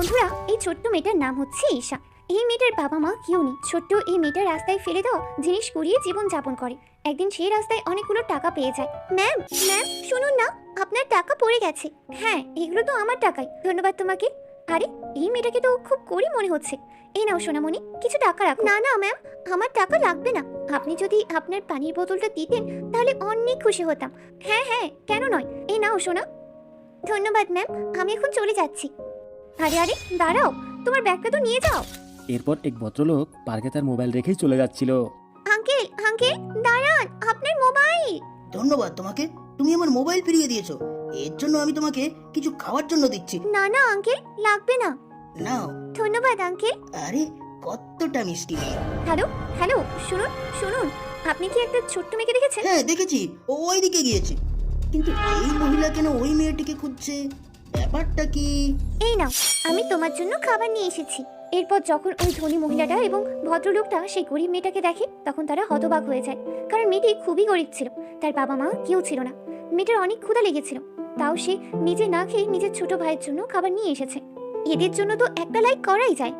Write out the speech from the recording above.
বন্ধুরা, এই ছোট্ট মেয়েটার নাম হচ্ছে ঈশা। এই মেয়েটার বাবা মা কেউ নেই। ছোট্ট এই মেয়েটার রাস্তায় ফেলে দেওয়া জিনিস কুড়িয়ে জীবন যাপন করে। একদিন সেই রাস্তায় অনেকগুলো টাকা পেয়ে যায়। ম্যাম ম্যাম শুনুন না, আপনার টাকা পড়ে গেছে। হ্যাঁ, এগুলো তো আমার টাকাই, ধন্যবাদ তোমাকে। আরে, এই মেয়েটাকে তো খুব গরিব মনে হচ্ছে। এই নাও সোনামণি, কিছু টাকা রাখো। না না ম্যাম, আমার টাকা লাগবে না। আপনি যদি আপনার পানির বোতলটা দিতেন তাহলে অনেক খুশি হতাম। হ্যাঁ হ্যাঁ, কেন নয়। এই নাও সোনা। ধন্যবাদ ম্যাম, আমি এখন চলে যাচ্ছি। আরে আরে, দাঁড়াও, তোমার ব্যাগটা তো নিয়ে যাও। এরপর এক ভদ্রলোক পার্কে তার মোবাইল রেখেই চলে যাচ্ছিল। আঙ্কেল আঙ্কেল, দাঁড়ান, আপনার মোবাইল। ধন্যবাদ তোমাকে, তুমি আমার মোবাইল ফিরিয়ে দিয়েছো। এর জন্য আমি তোমাকে কিছু খাওয়ার জন্য দিচ্ছি। না না আঙ্কেল, লাগবে না। নাও। ধন্যবাদ আঙ্কেল। আরে কতটা মিষ্টি মেয়ে। হ্যালো হ্যালো, শুনুন শুনুন, আপনি কি একটা ছোট্ট মেয়েকে দেখেছেন? হ্যাঁ দেখেছি, ও ওইদিকে গিয়েছে। কিন্তু এই মহিলা কেন ওই মেয়েটিকে খুঁজছে? ব্যাপারটা কি? এই নাও, আমি তোমার জন্য খাবার নিয়ে এসেছি। এরপর যখন ওই ধনী মহিলাটা এবং ভদ্রলোকটা সেই গরিব মেয়েটাকে দেখে, তখন তারা হতবাক হয়ে যায়। কারণ মেয়েটি খুবই গরিব ছিল, তার বাবা মা কেউ ছিল না। মেয়েটার অনেক ক্ষুধা লেগেছিল, তাও সে নিজে না খেয়ে নিজের ছোট ভাইয়ের জন্য খাবার নিয়ে এসেছে। এদের জন্য তো একটা লাইক করাই যায়।